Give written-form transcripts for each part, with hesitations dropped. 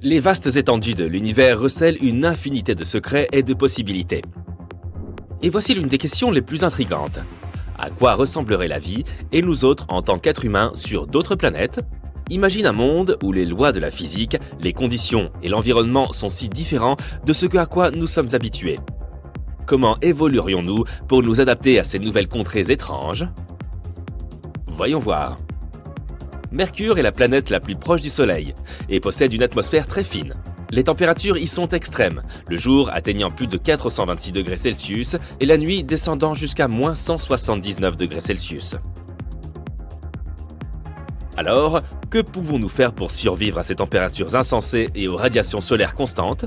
Les vastes étendues de l'univers recèlent une infinité de secrets et de possibilités. Et voici l'une des questions les plus intrigantes. À quoi ressemblerait la vie et nous autres en tant qu'êtres humains sur d'autres planètes ? Imagine un monde où les lois de la physique, les conditions et l'environnement sont si différents de ce à quoi nous sommes habitués. Comment évoluerions-nous pour nous adapter à ces nouvelles contrées étranges ? Voyons voir. Mercure est la planète la plus proche du Soleil et possède une atmosphère très fine. Les températures y sont extrêmes, le jour atteignant plus de 426 degrés Celsius et la nuit descendant jusqu'à moins 179 degrés Celsius. Alors, que pouvons-nous faire pour survivre à ces températures insensées et aux radiations solaires constantes ?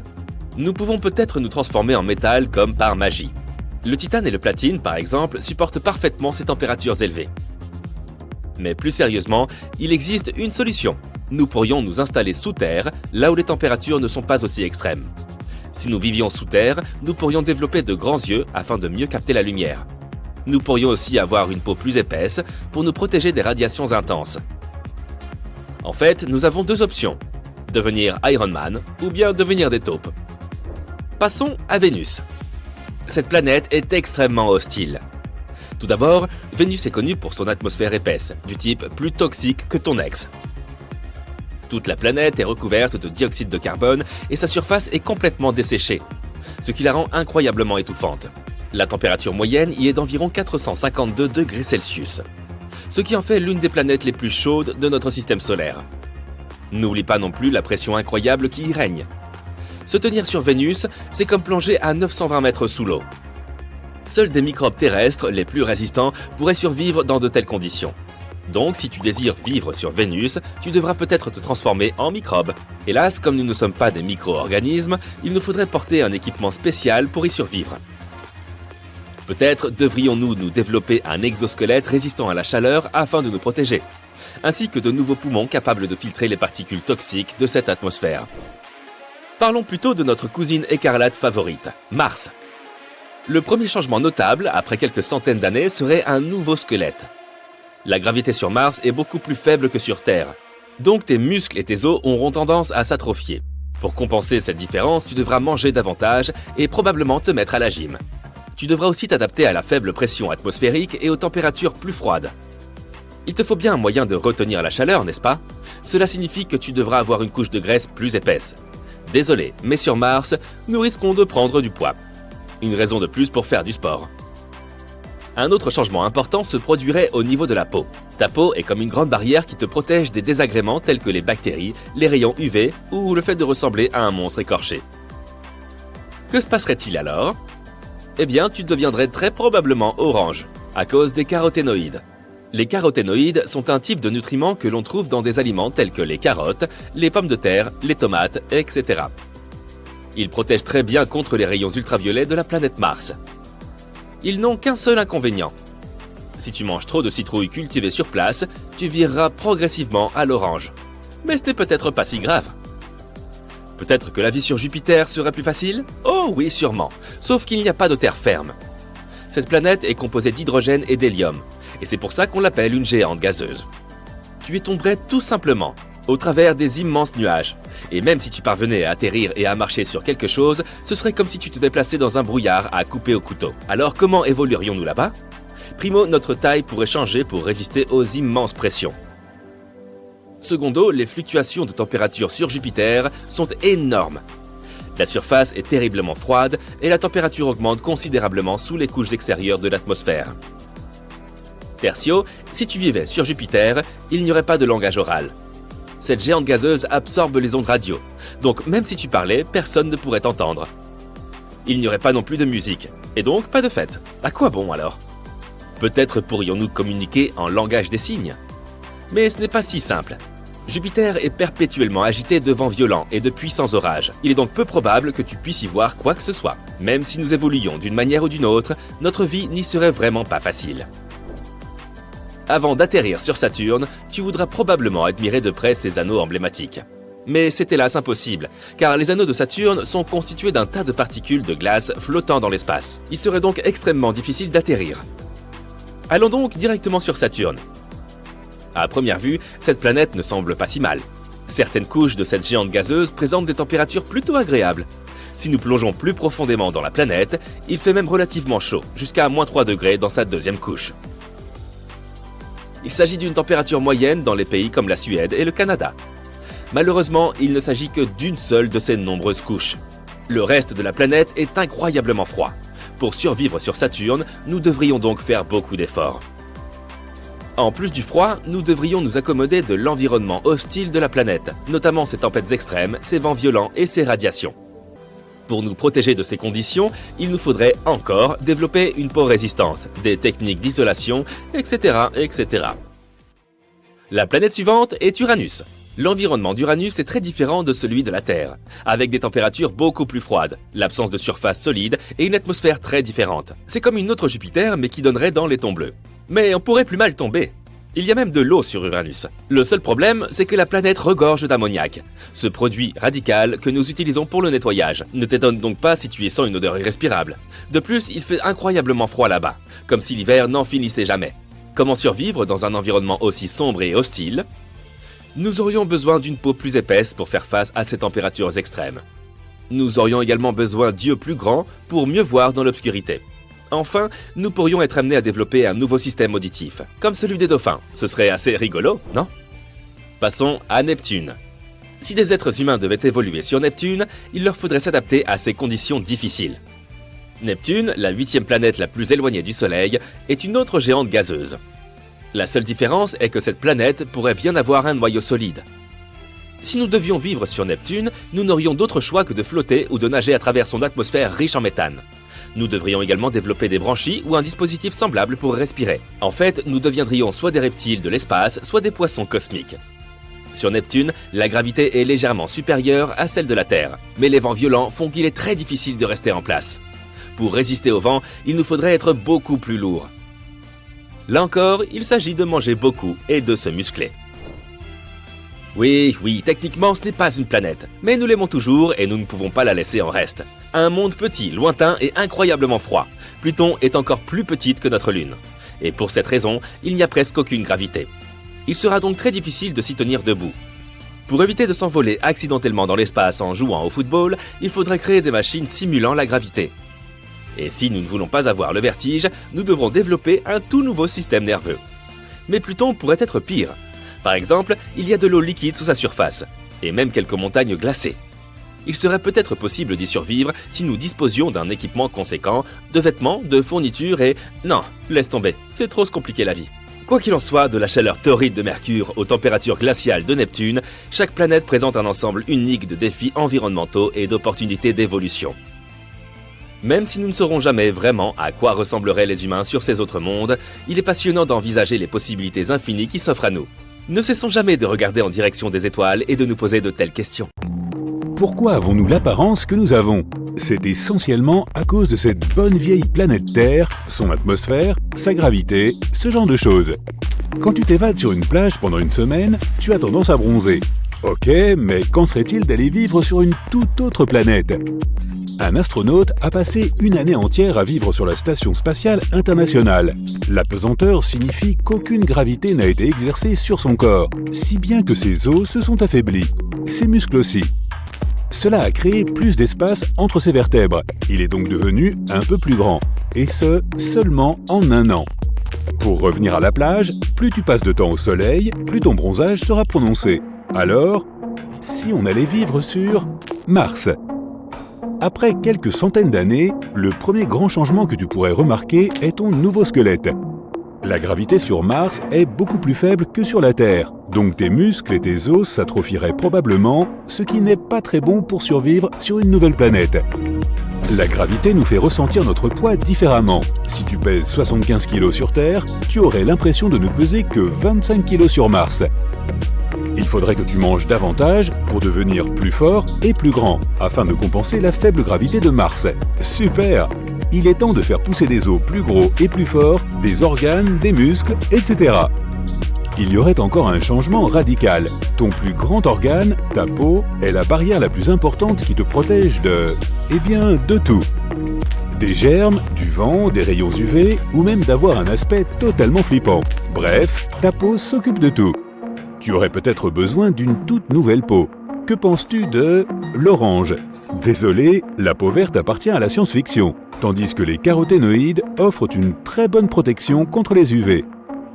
Nous pouvons peut-être nous transformer en métal comme par magie. Le titane et le platine, par exemple, supportent parfaitement ces températures élevées. Mais plus sérieusement, il existe une solution. Nous pourrions nous installer sous terre, là où les températures ne sont pas aussi extrêmes. Si nous vivions sous terre, nous pourrions développer de grands yeux afin de mieux capter la lumière. Nous pourrions aussi avoir une peau plus épaisse pour nous protéger des radiations intenses. En fait, nous avons deux options. Devenir Iron Man ou bien devenir des taupes. Passons à Vénus. Cette planète est extrêmement hostile. Tout d'abord, Vénus est connue pour son atmosphère épaisse, du type plus toxique que ton ex. Toute la planète est recouverte de dioxyde de carbone et sa surface est complètement desséchée, ce qui la rend incroyablement étouffante. La température moyenne y est d'environ 452 degrés Celsius, ce qui en fait l'une des planètes les plus chaudes de notre système solaire. N'oublie pas non plus la pression incroyable qui y règne. Se tenir sur Vénus, c'est comme plonger à 920 mètres sous l'eau. Seuls des microbes terrestres les plus résistants pourraient survivre dans de telles conditions. Donc, si tu désires vivre sur Vénus, tu devras peut-être te transformer en microbe. Hélas, comme nous ne sommes pas des micro-organismes, il nous faudrait porter un équipement spécial pour y survivre. Peut-être devrions-nous nous développer un exosquelette résistant à la chaleur afin de nous protéger, ainsi que de nouveaux poumons capables de filtrer les particules toxiques de cette atmosphère. Parlons plutôt de notre cousine écarlate favorite, Mars. Le premier changement notable, après quelques centaines d'années, serait un nouveau squelette. La gravité sur Mars est beaucoup plus faible que sur Terre, donc tes muscles et tes os auront tendance à s'atrophier. Pour compenser cette différence, tu devras manger davantage et probablement te mettre à la gym. Tu devras aussi t'adapter à la faible pression atmosphérique et aux températures plus froides. Il te faut bien un moyen de retenir la chaleur, n'est-ce pas ? Cela signifie que tu devras avoir une couche de graisse plus épaisse. Désolé, mais sur Mars, nous risquons de prendre du poids. Une raison de plus pour faire du sport. Un autre changement important se produirait au niveau de la peau. Ta peau est comme une grande barrière qui te protège des désagréments tels que les bactéries, les rayons UV ou le fait de ressembler à un monstre écorché. Que se passerait-il alors ? Eh bien, tu deviendrais très probablement orange, à cause des caroténoïdes. Les caroténoïdes sont un type de nutriments que l'on trouve dans des aliments tels que les carottes, les pommes de terre, les tomates, etc. Ils protègent très bien contre les rayons ultraviolets de la planète Mars. Ils n'ont qu'un seul inconvénient. Si tu manges trop de citrouilles cultivées sur place, tu vireras progressivement à l'orange. Mais ce n'est peut-être pas si grave. Peut-être que la vie sur Jupiter serait plus facile ? Oh oui, sûrement. Sauf qu'il n'y a pas de terre ferme. Cette planète est composée d'hydrogène et d'hélium, et c'est pour ça qu'on l'appelle une géante gazeuse. Tu y tomberais tout simplement, au travers des immenses nuages. Et même si tu parvenais à atterrir et à marcher sur quelque chose, ce serait comme si tu te déplaçais dans un brouillard à couper au couteau. Alors comment évoluerions-nous là-bas ? Primo, notre taille pourrait changer pour résister aux immenses pressions. Secondo, les fluctuations de température sur Jupiter sont énormes. La surface est terriblement froide et la température augmente considérablement sous les couches extérieures de l'atmosphère. Tertio, si tu vivais sur Jupiter, il n'y aurait pas de langage oral. Cette géante gazeuse absorbe les ondes radio, donc même si tu parlais, personne ne pourrait t'entendre. Il n'y aurait pas non plus de musique, et donc pas de fête. À quoi bon alors ? Peut-être pourrions-nous communiquer en langage des signes ? Mais ce n'est pas si simple. Jupiter est perpétuellement agité de vents violents et de puissants orages. Il est donc peu probable que tu puisses y voir quoi que ce soit. Même si nous évoluions d'une manière ou d'une autre, notre vie n'y serait vraiment pas facile. Avant d'atterrir sur Saturne, tu voudras probablement admirer de près ses anneaux emblématiques. Mais c'est hélas impossible, car les anneaux de Saturne sont constitués d'un tas de particules de glace flottant dans l'espace. Il serait donc extrêmement difficile d'atterrir. Allons donc directement sur Saturne. À première vue, cette planète ne semble pas si mal. Certaines couches de cette géante gazeuse présentent des températures plutôt agréables. Si nous plongeons plus profondément dans la planète, il fait même relativement chaud, jusqu'à -3 degrés dans sa deuxième couche. Il s'agit d'une température moyenne dans les pays comme la Suède et le Canada. Malheureusement, il ne s'agit que d'une seule de ces nombreuses couches. Le reste de la planète est incroyablement froid. Pour survivre sur Saturne, nous devrions donc faire beaucoup d'efforts. En plus du froid, nous devrions nous accommoder de l'environnement hostile de la planète, notamment ses tempêtes extrêmes, ses vents violents et ses radiations. Pour nous protéger de ces conditions, il nous faudrait encore développer une peau résistante, des techniques d'isolation, etc., etc. La planète suivante est Uranus. L'environnement d'Uranus est très différent de celui de la Terre, avec des températures beaucoup plus froides, l'absence de surface solide et une atmosphère très différente. C'est comme une autre Jupiter, mais qui donnerait dans les tons bleus. Mais on pourrait plus mal tomber. Il y a même de l'eau sur Uranus. Le seul problème, c'est que la planète regorge d'ammoniac, ce produit radical que nous utilisons pour le nettoyage. Ne t'étonne donc pas si tu y sens une odeur irrespirable. De plus, il fait incroyablement froid là-bas, comme si l'hiver n'en finissait jamais. Comment survivre dans un environnement aussi sombre et hostile ? Nous aurions besoin d'une peau plus épaisse pour faire face à ces températures extrêmes. Nous aurions également besoin d'yeux plus grands pour mieux voir dans l'obscurité. Enfin, nous pourrions être amenés à développer un nouveau système auditif, comme celui des dauphins. Ce serait assez rigolo, non ? Passons à Neptune. Si des êtres humains devaient évoluer sur Neptune, il leur faudrait s'adapter à ces conditions difficiles. Neptune, la 8e planète la plus éloignée du Soleil, est une autre géante gazeuse. La seule différence est que cette planète pourrait bien avoir un noyau solide. Si nous devions vivre sur Neptune, nous n'aurions d'autre choix que de flotter ou de nager à travers son atmosphère riche en méthane. Nous devrions également développer des branchies ou un dispositif semblable pour respirer. En fait, nous deviendrions soit des reptiles de l'espace, soit des poissons cosmiques. Sur Neptune, la gravité est légèrement supérieure à celle de la Terre, mais les vents violents font qu'il est très difficile de rester en place. Pour résister au vent, il nous faudrait être beaucoup plus lourd. Là encore, il s'agit de manger beaucoup et de se muscler. Oui, techniquement ce n'est pas une planète, mais nous l'aimons toujours et nous ne pouvons pas la laisser en reste. Un monde petit, lointain et incroyablement froid. Pluton est encore plus petite que notre Lune. Et pour cette raison, il n'y a presque aucune gravité. Il sera donc très difficile de s'y tenir debout. Pour éviter de s'envoler accidentellement dans l'espace en jouant au football, il faudrait créer des machines simulant la gravité. Et si nous ne voulons pas avoir le vertige, nous devrons développer un tout nouveau système nerveux. Mais Pluton pourrait être pire. Par exemple, il y a de l'eau liquide sous sa surface, et même quelques montagnes glacées. Il serait peut-être possible d'y survivre si nous disposions d'un équipement conséquent, de vêtements, de fournitures et... Non, laisse tomber, c'est trop se compliquer la vie. Quoi qu'il en soit, de la chaleur torride de Mercure aux températures glaciales de Neptune, chaque planète présente un ensemble unique de défis environnementaux et d'opportunités d'évolution. Même si nous ne saurons jamais vraiment à quoi ressembleraient les humains sur ces autres mondes, il est passionnant d'envisager les possibilités infinies qui s'offrent à nous. Ne cessons jamais de regarder en direction des étoiles et de nous poser de telles questions. Pourquoi avons-nous l'apparence que nous avons ? C'est essentiellement à cause de cette bonne vieille planète Terre, son atmosphère, sa gravité, ce genre de choses. Quand tu t'évades sur une plage pendant une semaine, tu as tendance à bronzer. Ok, mais qu'en serait-il d'aller vivre sur une toute autre planète ? Un astronaute a passé une année entière à vivre sur la Station spatiale internationale. La pesanteur signifie qu'aucune gravité n'a été exercée sur son corps, si bien que ses os se sont affaiblis, ses muscles aussi. Cela a créé plus d'espace entre ses vertèbres. Il est donc devenu un peu plus grand, et ce, seulement en un an. Pour revenir à la plage, plus tu passes de temps au soleil, plus ton bronzage sera prononcé. Alors, si on allait vivre sur Mars ? Après quelques centaines d'années, le premier grand changement que tu pourrais remarquer est ton nouveau squelette. La gravité sur Mars est beaucoup plus faible que sur la Terre, donc tes muscles et tes os s'atrophieraient probablement, ce qui n'est pas très bon pour survivre sur une nouvelle planète. La gravité nous fait ressentir notre poids différemment. Si tu pèses 75 kg sur Terre, tu aurais l'impression de ne peser que 25 kg sur Mars. Il faudrait que tu manges davantage pour devenir plus fort et plus grand, afin de compenser la faible gravité de Mars. Super! Il est temps de faire pousser des os plus gros et plus forts, des organes, des muscles, etc. Il y aurait encore un changement radical. Ton plus grand organe, ta peau, est la barrière la plus importante qui te protège de tout. Des germes, du vent, des rayons UV, ou même d'avoir un aspect totalement flippant. Bref, ta peau s'occupe de tout. Tu aurais peut-être besoin d'une toute nouvelle peau. Que penses-tu de l'orange? Désolé, la peau verte appartient à la science-fiction, tandis que les caroténoïdes offrent une très bonne protection contre les UV.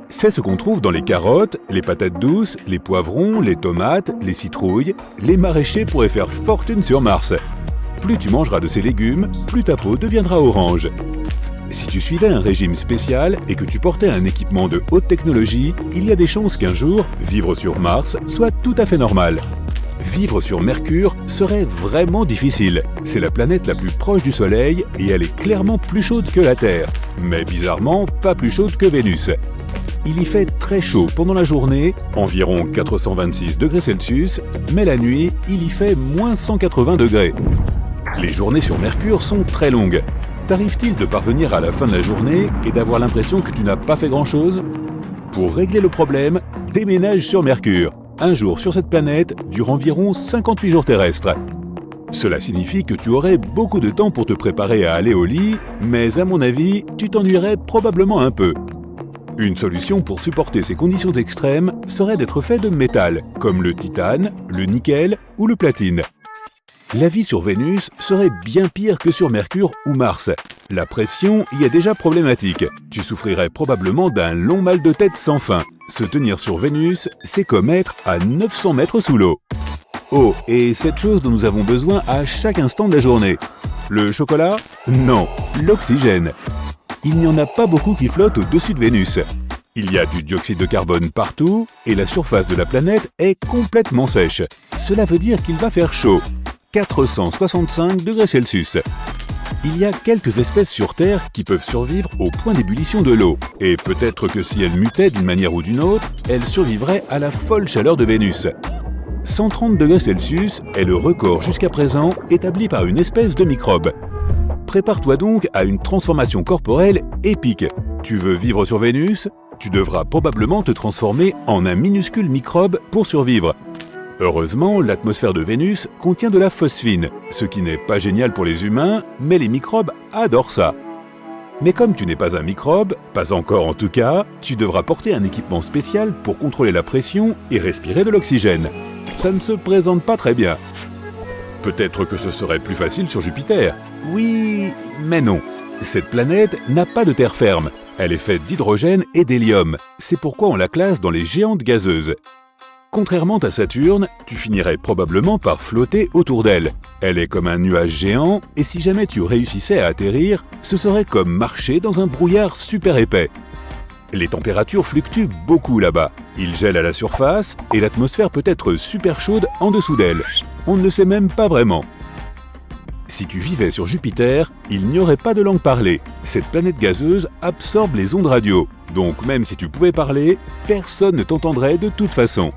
C'est ce qu'on trouve dans les carottes, les patates douces, les poivrons, les tomates, les citrouilles. Les maraîchers pourraient faire fortune sur Mars. Plus tu mangeras de ces légumes, plus ta peau deviendra orange. Si tu suivais un régime spécial et que tu portais un équipement de haute technologie, il y a des chances qu'un jour, vivre sur Mars soit tout à fait normal. Vivre sur Mercure serait vraiment difficile. C'est la planète la plus proche du Soleil et elle est clairement plus chaude que la Terre. Mais bizarrement, pas plus chaude que Vénus. Il y fait très chaud pendant la journée, environ 426 degrés Celsius, mais la nuit, il y fait moins 180 degrés. Les journées sur Mercure sont très longues. T'arrive-t-il de parvenir à la fin de la journée et d'avoir l'impression que tu n'as pas fait grand-chose? Pour régler le problème, déménage sur Mercure. Un jour sur cette planète dure environ 58 jours terrestres. Cela signifie que tu aurais beaucoup de temps pour te préparer à aller au lit, mais à mon avis, tu t'ennuierais probablement un peu. Une solution pour supporter ces conditions extrêmes serait d'être fait de métal, comme le titane, le nickel ou le platine. La vie sur Vénus serait bien pire que sur Mercure ou Mars. La pression y est déjà problématique. Tu souffrirais probablement d'un long mal de tête sans fin. Se tenir sur Vénus, c'est comme être à 900 mètres sous l'eau. Oh, et cette chose dont nous avons besoin à chaque instant de la journée. Le chocolat? Non, l'oxygène. Il n'y en a pas beaucoup qui flottent au-dessus de Vénus. Il y a du dioxyde de carbone partout et la surface de la planète est complètement sèche. Cela veut dire qu'il va faire chaud. 465 degrés Celsius. Il y a quelques espèces sur Terre qui peuvent survivre au point d'ébullition de l'eau. Et peut-être que si elles mutaient d'une manière ou d'une autre, elles survivraient à la folle chaleur de Vénus. 130 degrés Celsius est le record jusqu'à présent établi par une espèce de microbe. Prépare-toi donc à une transformation corporelle épique. Tu veux vivre sur Vénus? Tu devras probablement te transformer en un minuscule microbe pour survivre. Heureusement, l'atmosphère de Vénus contient de la phosphine, ce qui n'est pas génial pour les humains, mais les microbes adorent ça. Mais comme tu n'es pas un microbe, pas encore en tout cas, tu devras porter un équipement spécial pour contrôler la pression et respirer de l'oxygène. Ça ne se présente pas très bien. Peut-être que ce serait plus facile sur Jupiter. Oui, mais non. Cette planète n'a pas de terre ferme. Elle est faite d'hydrogène et d'hélium. C'est pourquoi on la classe dans les géantes gazeuses. Contrairement à Saturne, tu finirais probablement par flotter autour d'elle. Elle est comme un nuage géant, et si jamais tu réussissais à atterrir, ce serait comme marcher dans un brouillard super épais. Les températures fluctuent beaucoup là-bas. Il gèle à la surface, et l'atmosphère peut être super chaude en dessous d'elle. On ne le sait même pas vraiment. Si tu vivais sur Jupiter, il n'y aurait pas de langue parlée. Cette planète gazeuse absorbe les ondes radio. Donc même si tu pouvais parler, personne ne t'entendrait de toute façon.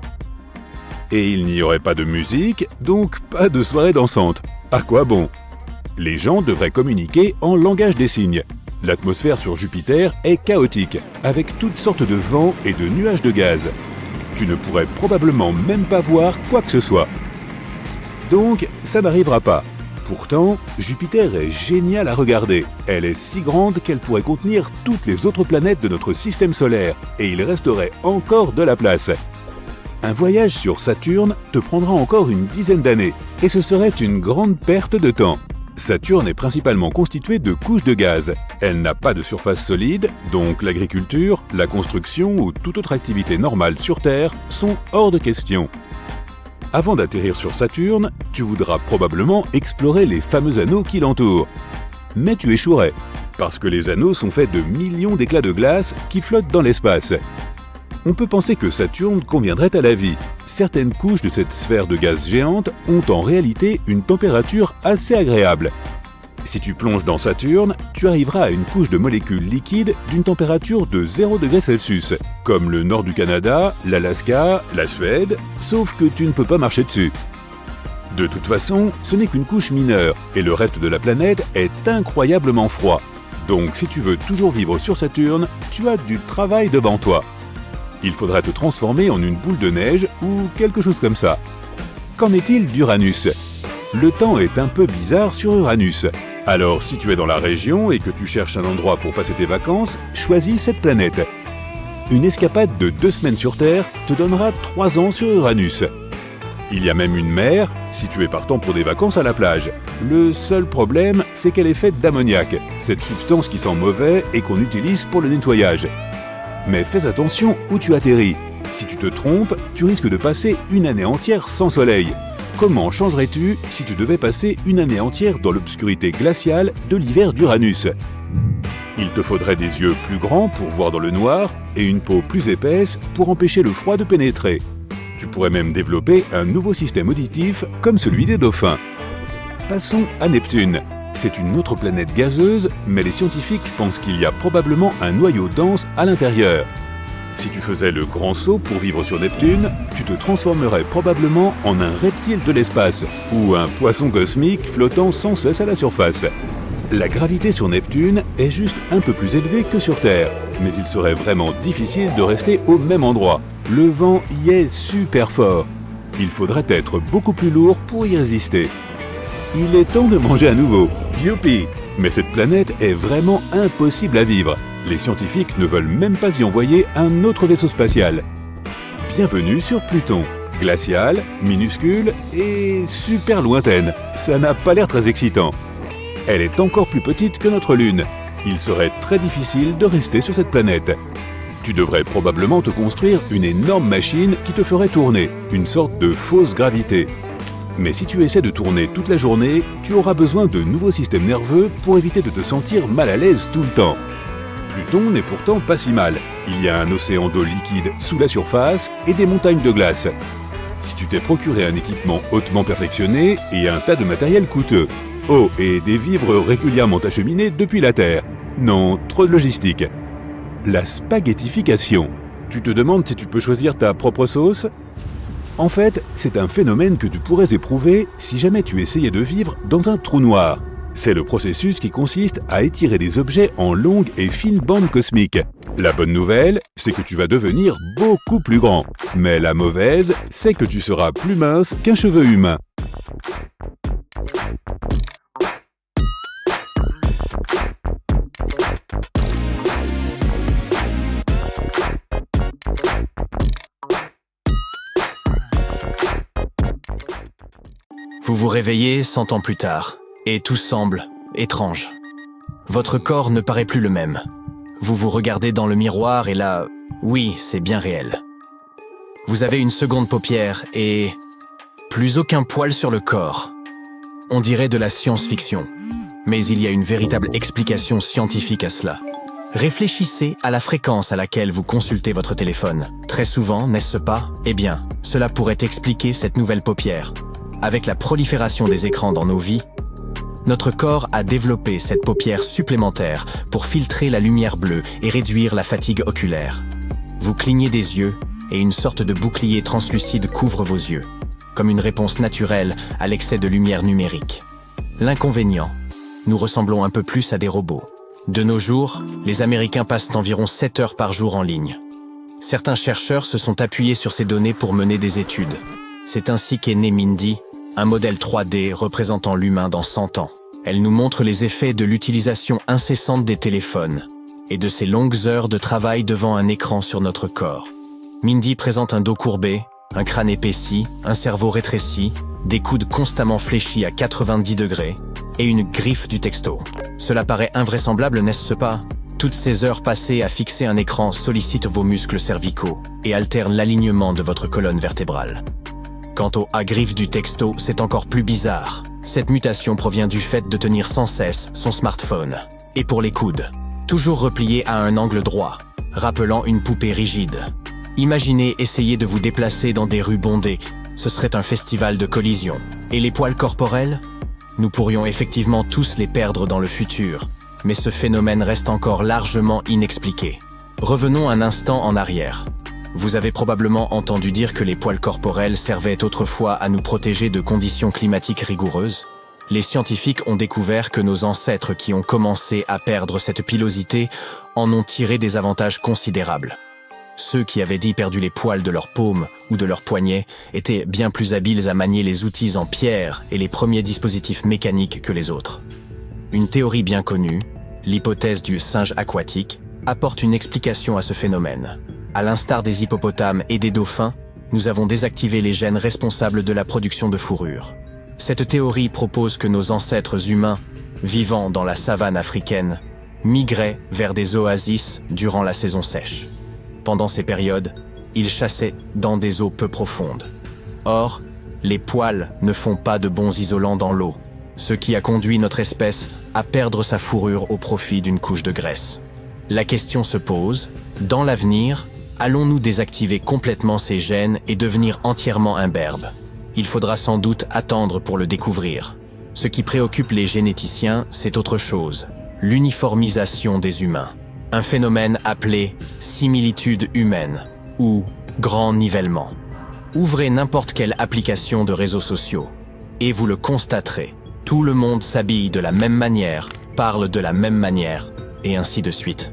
Et il n'y aurait pas de musique, donc pas de soirée dansante. À quoi bon? Les gens devraient communiquer en langage des signes. L'atmosphère sur Jupiter est chaotique, avec toutes sortes de vents et de nuages de gaz. Tu ne pourrais probablement même pas voir quoi que ce soit. Donc, ça n'arrivera pas. Pourtant, Jupiter est géniale à regarder. Elle est si grande qu'elle pourrait contenir toutes les autres planètes de notre système solaire, et il resterait encore de la place. Un voyage sur Saturne te prendra encore une dizaine d'années, et ce serait une grande perte de temps. Saturne est principalement constituée de couches de gaz. Elle n'a pas de surface solide, donc l'agriculture, la construction ou toute autre activité normale sur Terre sont hors de question. Avant d'atterrir sur Saturne, tu voudras probablement explorer les fameux anneaux qui l'entourent. Mais tu échouerais, parce que les anneaux sont faits de millions d'éclats de glace qui flottent dans l'espace. On peut penser que Saturne conviendrait à la vie. Certaines couches de cette sphère de gaz géante ont en réalité une température assez agréable. Si tu plonges dans Saturne, tu arriveras à une couche de molécules liquides d'une température de 0 degré Celsius, comme le nord du Canada, l'Alaska, la Suède, sauf que tu ne peux pas marcher dessus. De toute façon, ce n'est qu'une couche mineure, et le reste de la planète est incroyablement froid. Donc si tu veux toujours vivre sur Saturne, tu as du travail devant toi. Il faudra te transformer en une boule de neige ou quelque chose comme ça. Qu'en est-il d'Uranus? Le temps est un peu bizarre sur Uranus. Alors si tu es dans la région et que tu cherches un endroit pour passer tes vacances, choisis cette planète. une escapade de 2 semaines sur Terre te donnera 3 ans sur Uranus. Il y a même une mer, si tu es partant pour des vacances à la plage. Le seul problème, c'est qu'elle est faite d'ammoniac, cette substance qui sent mauvais et qu'on utilise pour le nettoyage. Mais fais attention où tu atterris. Si tu te trompes, tu risques de passer une année entière sans soleil. Comment changerais-tu si tu devais passer une année entière dans l'obscurité glaciale de l'hiver d'Uranus? Il te faudrait des yeux plus grands pour voir dans le noir et une peau plus épaisse pour empêcher le froid de pénétrer. Tu pourrais même développer un nouveau système auditif comme celui des dauphins. Passons à Neptune. C'est une autre planète gazeuse, mais les scientifiques pensent qu'il y a probablement un noyau dense à l'intérieur. Si tu faisais le grand saut pour vivre sur Neptune, tu te transformerais probablement en un reptile de l'espace ou un poisson cosmique flottant sans cesse à la surface. La gravité sur Neptune est juste un peu plus élevée que sur Terre, mais il serait vraiment difficile de rester au même endroit. Le vent y est super fort. Il faudrait être beaucoup plus lourd pour y résister. Il est temps de manger à nouveau. Youpi! Mais cette planète est vraiment impossible à vivre. Les scientifiques ne veulent même pas y envoyer un autre vaisseau spatial. Bienvenue sur Pluton. Glaciale, minuscule et super lointaine. Ça n'a pas l'air très excitant. Elle est encore plus petite que notre Lune. Il serait très difficile de rester sur cette planète. Tu devrais probablement te construire une énorme machine qui te ferait tourner, une sorte de fausse gravité. Mais si tu essaies de tourner toute la journée, tu auras besoin de nouveaux systèmes nerveux pour éviter de te sentir mal à l'aise tout le temps. Pluton n'est pourtant pas si mal. Il y a un océan d'eau liquide sous la surface et des montagnes de glace. Si tu t'es procuré un équipement hautement perfectionné et un tas de matériel coûteux. Oh, et des vivres régulièrement acheminés depuis la Terre. Non, trop de logistique. La spaghettification. Tu te demandes si tu peux choisir ta propre sauce? En fait, c'est un phénomène que tu pourrais éprouver si jamais tu essayais de vivre dans un trou noir. C'est le processus qui consiste à étirer des objets en longues et fines bandes cosmiques. La bonne nouvelle, c'est que tu vas devenir beaucoup plus grand. Mais la mauvaise, c'est que tu seras plus mince qu'un cheveu humain. Vous vous réveillez 100 ans plus tard, et tout semble étrange. Votre corps ne paraît plus le même. Vous vous regardez dans le miroir et là, oui, c'est bien réel. Vous avez une seconde paupière et plus aucun poil sur le corps. On dirait de la science-fiction, mais il y a une véritable explication scientifique à cela. Réfléchissez à la fréquence à laquelle vous consultez votre téléphone. Très souvent, n'est-ce pas? Eh bien, cela pourrait expliquer cette nouvelle paupière. Avec la prolifération des écrans dans nos vies, notre corps a développé cette paupière supplémentaire pour filtrer la lumière bleue et réduire la fatigue oculaire. Vous clignez des yeux et une sorte de bouclier translucide couvre vos yeux, comme une réponse naturelle à l'excès de lumière numérique. L'inconvénient, nous ressemblons un peu plus à des robots. De nos jours, les Américains passent environ 7 heures par jour en ligne. Certains chercheurs se sont appuyés sur ces données pour mener des études. C'est ainsi qu'est né Mindy, un modèle 3D représentant l'humain dans 100 ans. Elle nous montre les effets de l'utilisation incessante des téléphones et de ces longues heures de travail devant un écran sur notre corps. Mindy présente un dos courbé, un crâne épaissi, un cerveau rétréci, des coudes constamment fléchis à 90 degrés et une griffe du texto. Cela paraît invraisemblable, n'est-ce pas? Toutes ces heures passées à fixer un écran sollicitent vos muscles cervicaux et altèrent l'alignement de votre colonne vertébrale. Quant au griffe du texto, c'est encore plus bizarre. Cette mutation provient du fait de tenir sans cesse son smartphone. Et pour les coudes, toujours repliés à un angle droit, rappelant une poupée rigide. Imaginez essayer de vous déplacer dans des rues bondées, ce serait un festival de collisions. Et les poils corporels? Nous pourrions effectivement tous les perdre dans le futur, mais ce phénomène reste encore largement inexpliqué. Revenons un instant en arrière. Vous avez probablement entendu dire que les poils corporels servaient autrefois à nous protéger de conditions climatiques rigoureuses. Les scientifiques ont découvert que nos ancêtres qui ont commencé à perdre cette pilosité en ont tiré des avantages considérables. Ceux qui avaient perdu les poils de leurs paumes ou de leurs poignets étaient bien plus habiles à manier les outils en pierre et les premiers dispositifs mécaniques que les autres. Une théorie bien connue, l'hypothèse du singe aquatique, apporte une explication à ce phénomène. À l'instar des hippopotames et des dauphins, nous avons désactivé les gènes responsables de la production de fourrure. Cette théorie propose que nos ancêtres humains, vivant dans la savane africaine, migraient vers des oasis durant la saison sèche. Pendant ces périodes, ils chassaient dans des eaux peu profondes. Or, les poils ne font pas de bons isolants dans l'eau, ce qui a conduit notre espèce à perdre sa fourrure au profit d'une couche de graisse. La question se pose, dans l'avenir, allons-nous désactiver complètement ces gènes et devenir entièrement imberbes? Il faudra sans doute attendre pour le découvrir. Ce qui préoccupe les généticiens, c'est autre chose, l'uniformisation des humains. Un phénomène appelé similitude humaine ou grand nivellement. Ouvrez n'importe quelle application de réseaux sociaux et vous le constaterez. Tout le monde s'habille de la même manière, parle de la même manière, et ainsi de suite.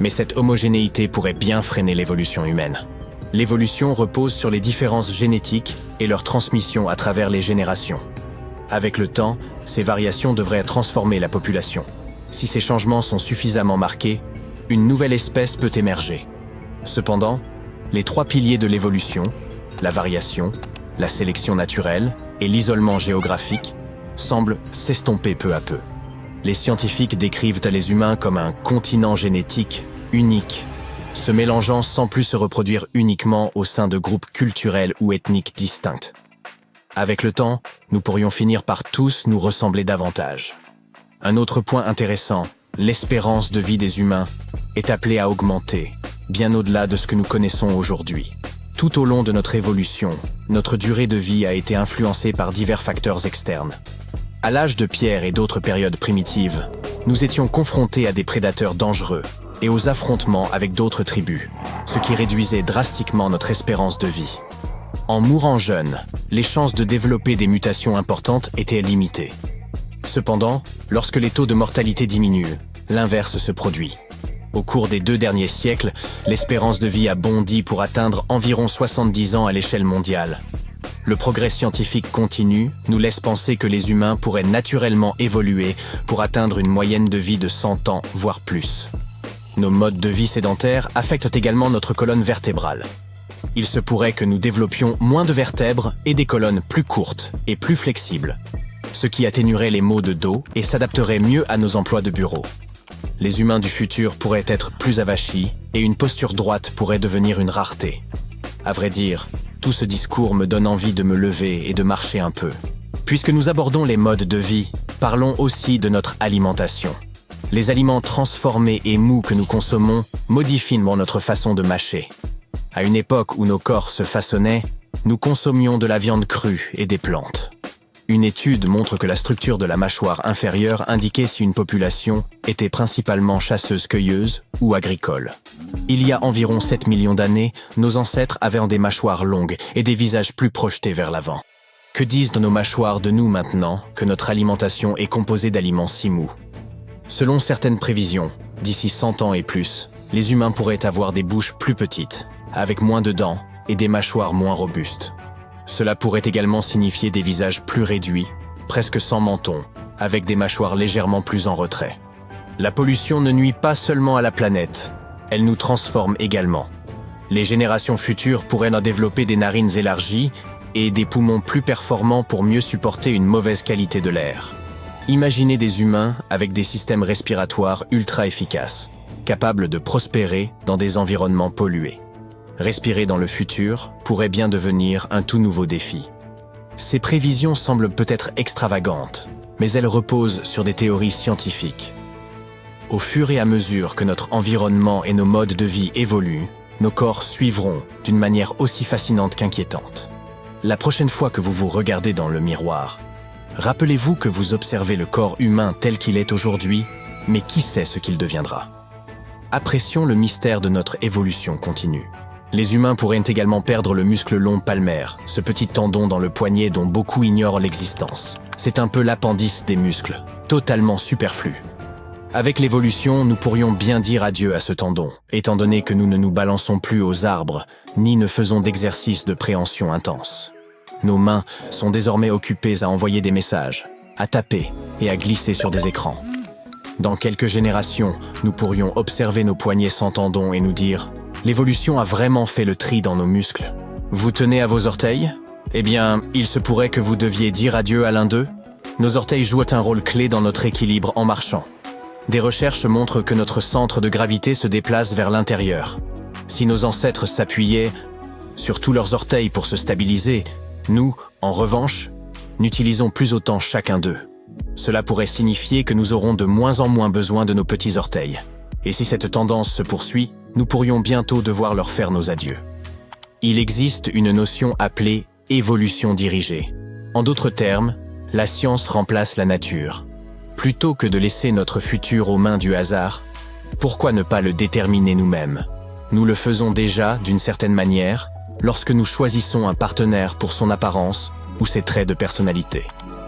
Mais cette homogénéité pourrait bien freiner l'évolution humaine. L'évolution repose sur les différences génétiques et leur transmission à travers les générations. Avec le temps, ces variations devraient transformer la population. Si ces changements sont suffisamment marqués, une nouvelle espèce peut émerger. Cependant, les trois piliers de l'évolution, la variation, la sélection naturelle et l'isolement géographique, semblent s'estomper peu à peu. Les scientifiques décrivent les humains comme un continent génétique unique, se mélangeant sans plus se reproduire uniquement au sein de groupes culturels ou ethniques distincts. Avec le temps, nous pourrions finir par tous nous ressembler davantage. Un autre point intéressant, l'espérance de vie des humains, est appelée à augmenter, bien au-delà de ce que nous connaissons aujourd'hui. Tout au long de notre évolution, notre durée de vie a été influencée par divers facteurs externes. À l'âge de pierre et d'autres périodes primitives, nous étions confrontés à des prédateurs dangereux et aux affrontements avec d'autres tribus, ce qui réduisait drastiquement notre espérance de vie. En mourant jeune, les chances de développer des mutations importantes étaient limitées. Cependant, lorsque les taux de mortalité diminuent, l'inverse se produit. Au cours des 2 derniers siècles, l'espérance de vie a bondi pour atteindre environ 70 ans à l'échelle mondiale. Le progrès scientifique continu nous laisse penser que les humains pourraient naturellement évoluer pour atteindre une moyenne de vie de 100 ans, voire plus. Nos modes de vie sédentaires affectent également notre colonne vertébrale. Il se pourrait que nous développions moins de vertèbres et des colonnes plus courtes et plus flexibles, ce qui atténuerait les maux de dos et s'adapterait mieux à nos emplois de bureau. Les humains du futur pourraient être plus avachis et une posture droite pourrait devenir une rareté. À vrai dire, tout ce discours me donne envie de me lever et de marcher un peu. Puisque nous abordons les modes de vie, parlons aussi de notre alimentation. Les aliments transformés et mous que nous consommons modifient notre façon de mâcher. À une époque où nos corps se façonnaient, nous consommions de la viande crue et des plantes. Une étude montre que la structure de la mâchoire inférieure indiquait si une population était principalement chasseuse-cueilleuse ou agricole. Il y a environ 7 millions d'années, nos ancêtres avaient des mâchoires longues et des visages plus projetés vers l'avant. Que disent nos mâchoires de nous maintenant que notre alimentation est composée d'aliments si mous? Selon certaines prévisions, d'ici 100 ans et plus, les humains pourraient avoir des bouches plus petites, avec moins de dents et des mâchoires moins robustes. Cela pourrait également signifier des visages plus réduits, presque sans menton, avec des mâchoires légèrement plus en retrait. La pollution ne nuit pas seulement à la planète, elle nous transforme également. Les générations futures pourraient en développer des narines élargies et des poumons plus performants pour mieux supporter une mauvaise qualité de l'air. Imaginez des humains avec des systèmes respiratoires ultra efficaces, capables de prospérer dans des environnements pollués. Respirer dans le futur pourrait bien devenir un tout nouveau défi. Ces prévisions semblent peut-être extravagantes, mais elles reposent sur des théories scientifiques. Au fur et à mesure que notre environnement et nos modes de vie évoluent, nos corps suivront d'une manière aussi fascinante qu'inquiétante. La prochaine fois que vous vous regardez dans le miroir, rappelez-vous que vous observez le corps humain tel qu'il est aujourd'hui, mais qui sait ce qu'il deviendra? Apprécions le mystère de notre évolution continue. Les humains pourraient également perdre le muscle long palmaire, ce petit tendon dans le poignet dont beaucoup ignorent l'existence. C'est un peu l'appendice des muscles, totalement superflu. Avec l'évolution, nous pourrions bien dire adieu à ce tendon, étant donné que nous ne nous balançons plus aux arbres, ni ne faisons d'exercices de préhension intense. Nos mains sont désormais occupées à envoyer des messages, à taper et à glisser sur des écrans. Dans quelques générations, nous pourrions observer nos poignets sans tendons et nous dire L'évolution a vraiment fait le tri dans nos muscles. Vous tenez à vos orteils? Eh bien, il se pourrait que vous deviez dire adieu à l'un d'eux. Nos orteils jouent un rôle clé dans notre équilibre en marchant. Des recherches montrent que notre centre de gravité se déplace vers l'intérieur. Si nos ancêtres s'appuyaient sur tous leurs orteils pour se stabiliser, nous, en revanche, n'utilisons plus autant chacun d'eux. Cela pourrait signifier que nous aurons de moins en moins besoin de nos petits orteils. Et si cette tendance se poursuit, nous pourrions bientôt devoir leur faire nos adieux. Il existe une notion appelée évolution dirigée. En d'autres termes, la science remplace la nature. Plutôt que de laisser notre futur aux mains du hasard, pourquoi ne pas le déterminer nous-mêmes? Nous le faisons déjà, d'une certaine manière, lorsque nous choisissons un partenaire pour son apparence ou ses traits de personnalité.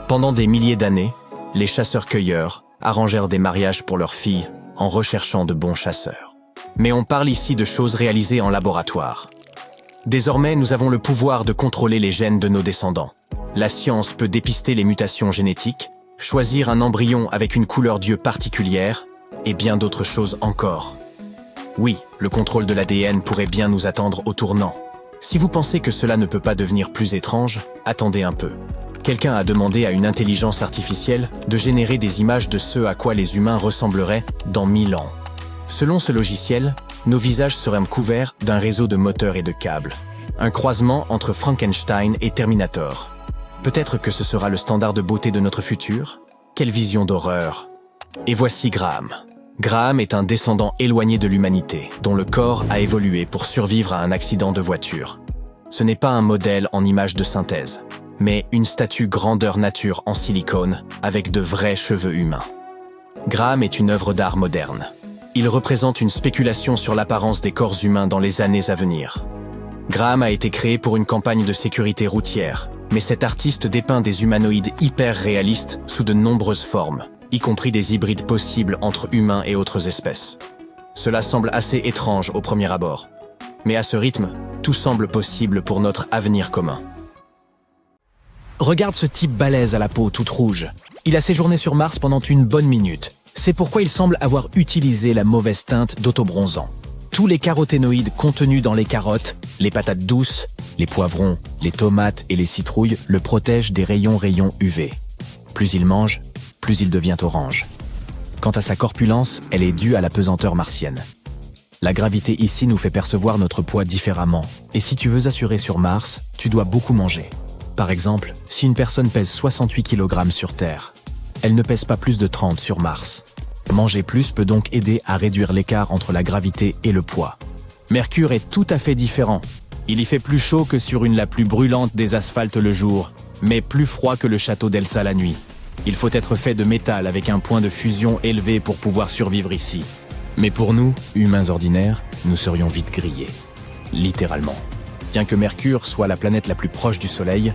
Pendant des milliers d'années, les chasseurs-cueilleurs arrangèrent des mariages pour leurs filles en recherchant de bons chasseurs. Mais on parle ici de choses réalisées en laboratoire. Désormais, nous avons le pouvoir de contrôler les gènes de nos descendants. La science peut dépister les mutations génétiques, choisir un embryon avec une couleur d'yeux particulière, et bien d'autres choses encore. Oui, le contrôle de l'ADN pourrait bien nous attendre au tournant. Si vous pensez que cela ne peut pas devenir plus étrange, attendez un peu. Quelqu'un a demandé à une intelligence artificielle de générer des images de ce à quoi les humains ressembleraient dans 1000 ans. Selon ce logiciel, nos visages seraient couverts d'un réseau de moteurs et de câbles. Un croisement entre Frankenstein et Terminator. Peut-être que ce sera le standard de beauté de notre futur? Quelle vision d'horreur! Et voici Graham. Graham est un descendant éloigné de l'humanité, dont le corps a évolué pour survivre à un accident de voiture. Ce n'est pas un modèle en image de synthèse, mais une statue grandeur nature en silicone avec de vrais cheveux humains. Graham est une œuvre d'art moderne. Il représente une spéculation sur l'apparence des corps humains dans les années à venir. Graham a été créé pour une campagne de sécurité routière, mais cet artiste dépeint des humanoïdes hyper réalistes sous de nombreuses formes, y compris des hybrides possibles entre humains et autres espèces. Cela semble assez étrange au premier abord, mais à ce rythme, tout semble possible pour notre avenir commun. Regarde ce type balèze à la peau toute rouge. Il a séjourné sur Mars pendant une bonne minute. C'est pourquoi il semble avoir utilisé la mauvaise teinte d'autobronzant. Tous les caroténoïdes contenus dans les carottes, les patates douces, les poivrons, les tomates et les citrouilles le protègent des rayons UV. Plus il mange, plus il devient orange. Quant à sa corpulence, elle est due à la pesanteur martienne. La gravité ici nous fait percevoir notre poids différemment. Et si tu veux assurer sur Mars, tu dois beaucoup manger. Par exemple, si une personne pèse 68 kg sur Terre, elle ne pèse pas plus de 30 sur Mars. Manger plus peut donc aider à réduire l'écart entre la gravité et le poids. Mercure est tout à fait différent. Il y fait plus chaud que sur la plus brûlante des asphaltes le jour, mais plus froid que le château d'Elsa la nuit. Il faut être fait de métal avec un point de fusion élevé pour pouvoir survivre ici. Mais pour nous, humains ordinaires, nous serions vite grillés. Littéralement. Bien que Mercure soit la planète la plus proche du Soleil,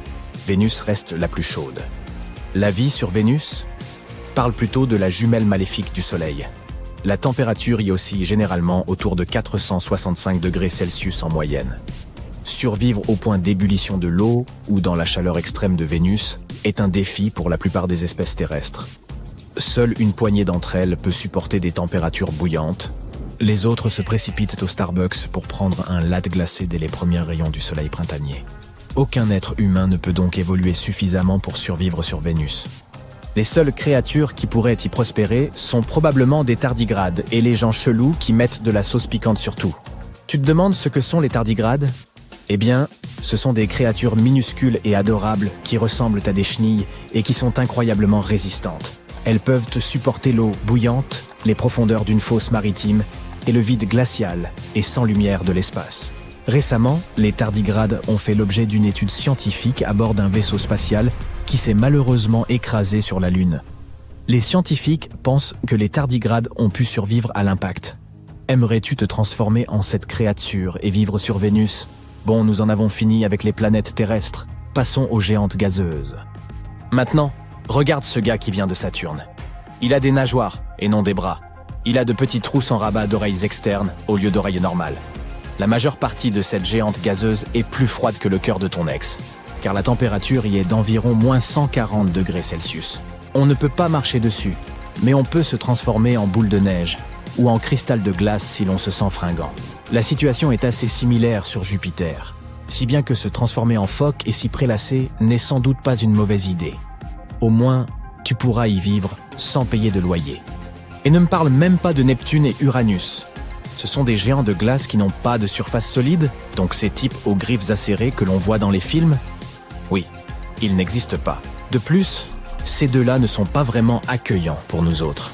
Vénus reste la plus chaude. La vie sur Vénus parle plutôt de la jumelle maléfique du Soleil. La température y oscille généralement autour de 465 degrés Celsius en moyenne. Survivre au point d'ébullition de l'eau ou dans la chaleur extrême de Vénus est un défi pour la plupart des espèces terrestres. Seule une poignée d'entre elles peut supporter des températures bouillantes. Les autres se précipitent au Starbucks pour prendre un latte glacé dès les premiers rayons du soleil printanier. Aucun être humain ne peut donc évoluer suffisamment pour survivre sur Vénus. Les seules créatures qui pourraient y prospérer sont probablement des tardigrades et les gens chelous qui mettent de la sauce piquante sur tout. Tu te demandes ce que sont les tardigrades ? Eh bien, ce sont des créatures minuscules et adorables qui ressemblent à des chenilles et qui sont incroyablement résistantes. Elles peuvent supporter l'eau bouillante, les profondeurs d'une fosse maritime et le vide glacial et sans lumière de l'espace. Récemment, les tardigrades ont fait l'objet d'une étude scientifique à bord d'un vaisseau spatial qui s'est malheureusement écrasé sur la Lune. Les scientifiques pensent que les tardigrades ont pu survivre à l'impact. Aimerais-tu te transformer en cette créature et vivre sur Vénus ? Bon, nous en avons fini avec les planètes terrestres. Passons aux géantes gazeuses. Maintenant, regarde ce gars qui vient de Saturne. Il a des nageoires et non des bras. Il a de petits trous sans rabat d'oreilles externes au lieu d'oreilles normales. La majeure partie de cette géante gazeuse est plus froide que le cœur de ton ex, car la température y est d'environ moins 140 degrés Celsius. On ne peut pas marcher dessus, mais on peut se transformer en boule de neige. ou en cristal de glace si l'on se sent fringant. La situation est assez similaire sur Jupiter, si bien que se transformer en phoque et s'y prélasser n'est sans doute pas une mauvaise idée. Au moins, tu pourras y vivre sans payer de loyer. Et ne me parle même pas de Neptune et Uranus. Ce sont des géants de glace qui n'ont pas de surface solide, donc ces types aux griffes acérées que l'on voit dans les films? Oui, ils n'existent pas. De plus, ces deux-là ne sont pas vraiment accueillants pour nous autres.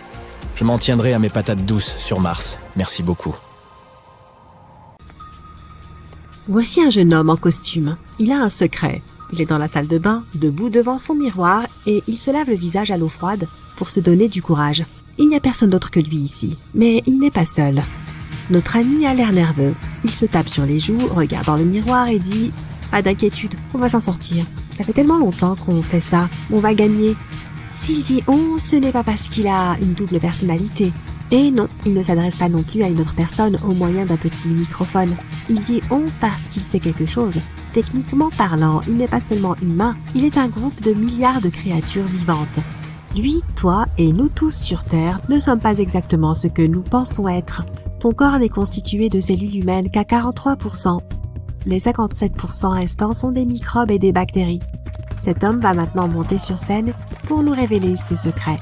Je m'en tiendrai à mes patates douces sur Mars. Merci beaucoup. Voici un jeune homme en costume. Il a un secret. Il est dans la salle de bain, debout devant son miroir, et il se lave le visage à l'eau froide pour se donner du courage. Il n'y a personne d'autre que lui ici, mais il n'est pas seul. Notre ami a l'air nerveux. Il se tape sur les joues, regarde dans le miroir et dit « Pas d'inquiétude, on va s'en sortir. Ça fait tellement longtemps qu'on fait ça, on va gagner. » S'il dit « on », ce n'est pas parce qu'il a une double personnalité. Et non, il ne s'adresse pas non plus à une autre personne au moyen d'un petit microphone. Il dit « on » parce qu'il sait quelque chose. Techniquement parlant, il n'est pas seulement humain, il est un groupe de milliards de créatures vivantes. Lui, toi et nous tous sur Terre ne sommes pas exactement ce que nous pensons être. Ton corps n'est constitué de cellules humaines qu'à 43%. Les 57% restants sont des microbes et des bactéries. Cet homme va maintenant monter sur scène pour nous révéler ce secret.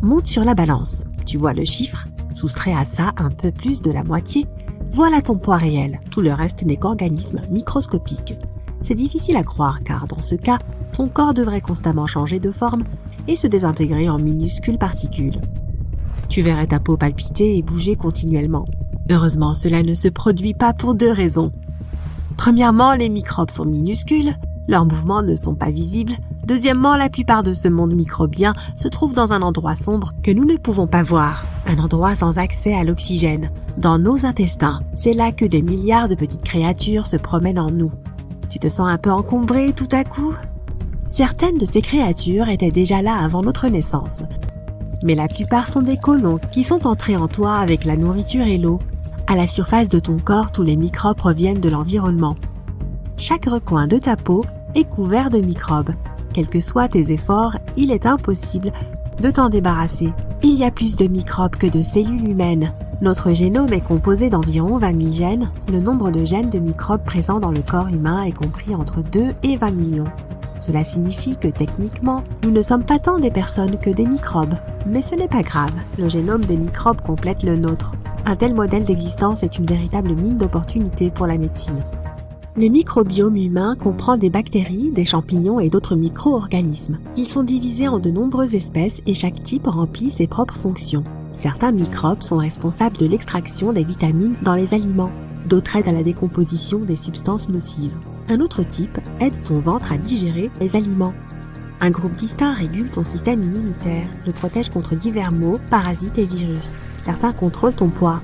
Monte sur la balance. Tu vois le chiffre, soustrait à ça un peu plus de la moitié. Voilà ton poids réel. Tout le reste n'est qu'organisme microscopique. C'est difficile à croire car dans ce cas, ton corps devrait constamment changer de forme et se désintégrer en minuscules particules. Tu verrais ta peau palpiter et bouger continuellement. Heureusement, cela ne se produit pas pour deux raisons. Premièrement, les microbes sont minuscules, leurs mouvements ne sont pas visibles. Deuxièmement, la plupart de ce monde microbien se trouve dans un endroit sombre que nous ne pouvons pas voir, un endroit sans accès à l'oxygène. Dans nos intestins, c'est là que des milliards de petites créatures se promènent en nous. Tu te sens un peu encombré tout à coup? Certaines de ces créatures étaient déjà là avant notre naissance. Mais la plupart sont des colons qui sont entrés en toi avec la nourriture et l'eau. À la surface de ton corps, tous les microbes proviennent de l'environnement. Chaque recoin de ta peau est couvert de microbes. Quels que soient tes efforts, il est impossible de t'en débarrasser. Il y a plus de microbes que de cellules humaines. Notre génome est composé d'environ 20 000 gènes. Le nombre de gènes de microbes présents dans le corps humain est compris entre 2 et 20 millions. Cela signifie que techniquement, nous ne sommes pas tant des personnes que des microbes. Mais ce n'est pas grave, le génome des microbes complète le nôtre. Un tel modèle d'existence est une véritable mine d'opportunités pour la médecine. Le microbiome humain comprend des bactéries, des champignons et d'autres micro-organismes. Ils sont divisés en de nombreuses espèces et chaque type remplit ses propres fonctions. Certains microbes sont responsables de l'extraction des vitamines dans les aliments. D'autres aident à la décomposition des substances nocives. Un autre type aide ton ventre à digérer les aliments. Un groupe distinct régule ton système immunitaire, le protège contre divers maux, parasites et virus. Certains contrôlent ton poids.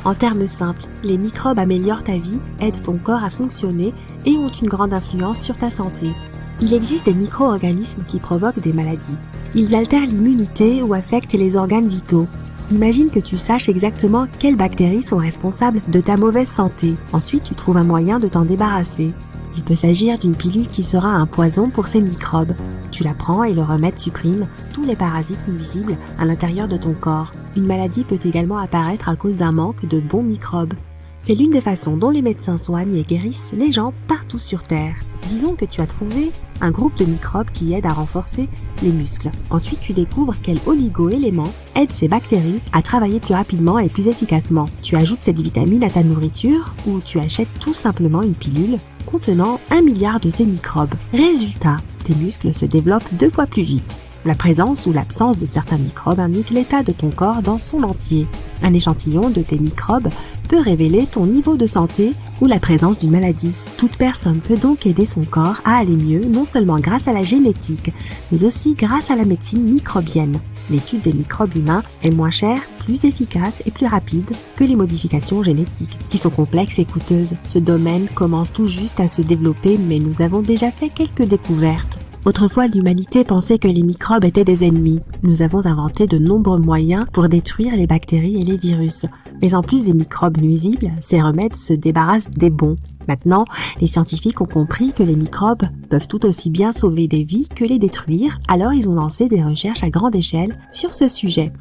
En termes simples, les microbes améliorent ta vie, aident ton corps à fonctionner et ont une grande influence sur ta santé. Il existe des micro-organismes qui provoquent des maladies. Ils altèrent l'immunité ou affectent les organes vitaux. Imagine que tu saches exactement quelles bactéries sont responsables de ta mauvaise santé. Ensuite, tu trouves un moyen de t'en débarrasser. Il peut s'agir d'une pilule qui sera un poison pour ces microbes. Tu la prends et le remède supprime tous les parasites nuisibles à l'intérieur de ton corps. Une maladie peut également apparaître à cause d'un manque de bons microbes. C'est l'une des façons dont les médecins soignent et guérissent les gens partout sur Terre. Disons que tu as trouvé un groupe de microbes qui aident à renforcer les muscles. Ensuite, tu découvres quel oligo-élément aide ces bactéries à travailler plus rapidement et plus efficacement. Tu ajoutes cette vitamine à ta nourriture ou tu achètes tout simplement une pilule contenant 1 milliard de ces microbes. Résultat, tes muscles se développent 2 fois plus vite. La présence ou l'absence de certains microbes indique l'état de ton corps dans son entier. Un échantillon de tes microbes peut révéler ton niveau de santé ou la présence d'une maladie. Toute personne peut donc aider son corps à aller mieux, non seulement grâce à la génétique, mais aussi grâce à la médecine microbienne. L'étude des microbes humains est moins chère, plus efficace et plus rapide que les modifications génétiques, qui sont complexes et coûteuses. Ce domaine commence tout juste à se développer, mais nous avons déjà fait quelques découvertes. Autrefois, l'humanité pensait que les microbes étaient des ennemis. Nous avons inventé de nombreux moyens pour détruire les bactéries et les virus. Mais en plus des microbes nuisibles, ces remèdes se débarrassent des bons. Maintenant, les scientifiques ont compris que les microbes peuvent tout aussi bien sauver des vies que les détruire, alors ils ont lancé des recherches à grande échelle sur ce sujet.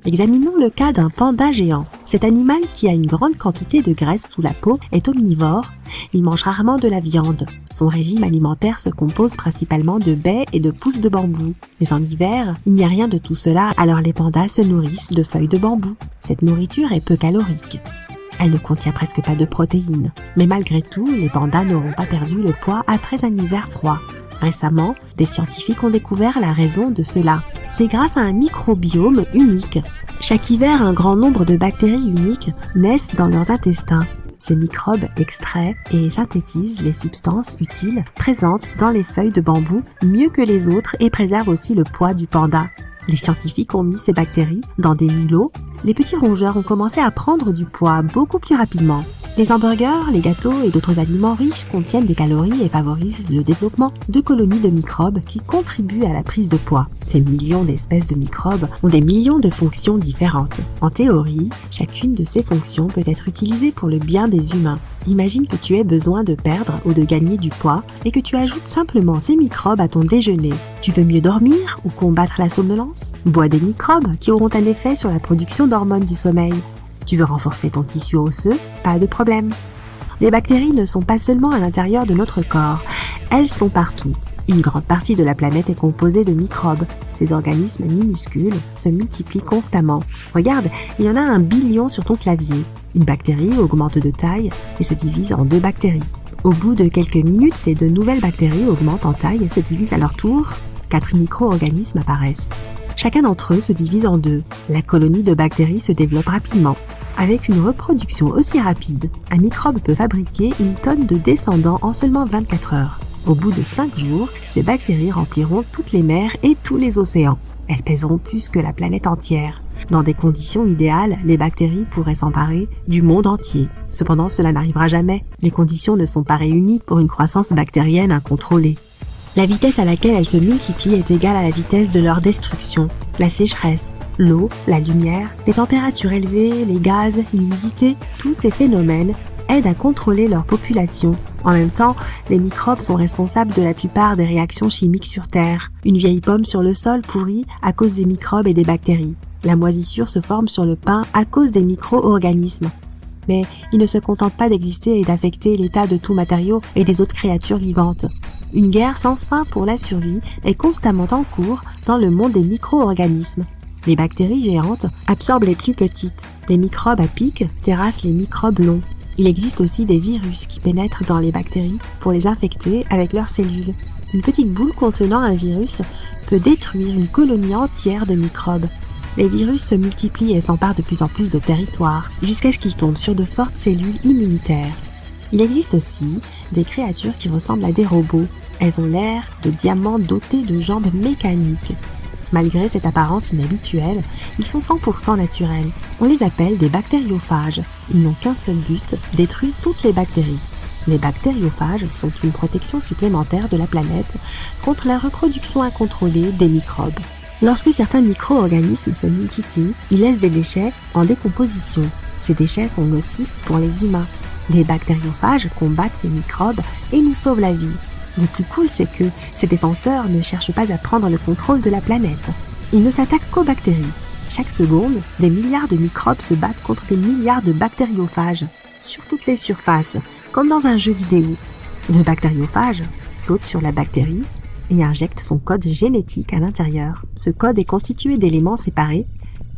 Examinons le cas d'un panda géant. Cet animal, qui a une grande quantité de graisse sous la peau, est omnivore. Il mange rarement de la viande. Son régime alimentaire se compose principalement de baies et de pousses de bambou. Mais en hiver, il n'y a rien de tout cela, alors les pandas se nourrissent de feuilles de bambou. Cette nourriture est peu calorique. Elle ne contient presque pas de protéines. Mais malgré tout, les pandas n'auront pas perdu le poids après un hiver froid. Récemment, des scientifiques ont découvert la raison de cela. C'est grâce à un microbiome unique. Chaque hiver, un grand nombre de bactéries uniques naissent dans leurs intestins. Ces microbes extraient et synthétisent les substances utiles présentes dans les feuilles de bambou mieux que les autres et préservent aussi le poids du panda. Les scientifiques ont mis ces bactéries dans des mulots. Les petits rongeurs ont commencé à prendre du poids beaucoup plus rapidement. Les hamburgers, les gâteaux et d'autres aliments riches contiennent des calories et favorisent le développement de colonies de microbes qui contribuent à la prise de poids. Ces millions d'espèces de microbes ont des millions de fonctions différentes. En théorie, chacune de ces fonctions peut être utilisée pour le bien des humains. Imagine que tu aies besoin de perdre ou de gagner du poids et que tu ajoutes simplement ces microbes à ton déjeuner. Tu veux mieux dormir ou combattre la somnolence? Bois des microbes qui auront un effet sur la production d'hormones du sommeil. Tu veux renforcer ton tissu osseux? Pas de problème. Les bactéries ne sont pas seulement à l'intérieur de notre corps, elles sont partout. Une grande partie de la planète est composée de microbes. Ces organismes minuscules se multiplient constamment. Regarde, il y en a 1 billion sur ton clavier. Une bactérie augmente de taille et se divise en 2 bactéries. Au bout de quelques minutes, ces 2 nouvelles bactéries augmentent en taille et se divisent à leur tour. 4 micro-organismes apparaissent. Chacun d'entre eux se divise en 2. La colonie de bactéries se développe rapidement. Avec une reproduction aussi rapide, un microbe peut fabriquer 1 tonne de descendants en seulement 24 heures. Au bout de 5 jours, ces bactéries rempliront toutes les mers et tous les océans. Elles pèseront plus que la planète entière. Dans des conditions idéales, les bactéries pourraient s'emparer du monde entier. Cependant, cela n'arrivera jamais. Les conditions ne sont pas réunies pour une croissance bactérienne incontrôlée. La vitesse à laquelle elles se multiplient est égale à la vitesse de leur destruction. La sécheresse, l'eau, la lumière, les températures élevées, les gaz, l'humidité, tous ces phénomènes aident à contrôler leur population. En même temps, les microbes sont responsables de la plupart des réactions chimiques sur Terre. Une vieille pomme sur le sol pourrit à cause des microbes et des bactéries. La moisissure se forme sur le pain à cause des micro-organismes. Mais ils ne se contentent pas d'exister et d'affecter l'état de tout matériau et des autres créatures vivantes. Une guerre sans fin pour la survie est constamment en cours dans le monde des micro-organismes. Les bactéries géantes absorbent les plus petites. Les microbes à pic terrassent les microbes longs. Il existe aussi des virus qui pénètrent dans les bactéries pour les infecter avec leurs cellules. Une petite boule contenant un virus peut détruire une colonie entière de microbes. Les virus se multiplient et s'emparent de plus en plus de territoires, jusqu'à ce qu'ils tombent sur de fortes cellules immunitaires. Il existe aussi des créatures qui ressemblent à des robots. Elles ont l'air de diamants dotés de jambes mécaniques. Malgré cette apparence inhabituelle, ils sont 100% naturels. On les appelle des bactériophages. Ils n'ont qu'un seul but, détruire toutes les bactéries. Les bactériophages sont une protection supplémentaire de la planète contre la reproduction incontrôlée des microbes. Lorsque certains micro-organismes se multiplient, ils laissent des déchets en décomposition. Ces déchets sont nocifs pour les humains. Les bactériophages combattent ces microbes et nous sauvent la vie. Le plus cool, c'est que ces défenseurs ne cherchent pas à prendre le contrôle de la planète. Ils ne s'attaquent qu'aux bactéries. Chaque seconde, des milliards de microbes se battent contre des milliards de bactériophages, sur toutes les surfaces, comme dans un jeu vidéo. Le bactériophage saute sur la bactérie et injecte son code génétique à l'intérieur. Ce code est constitué d'éléments séparés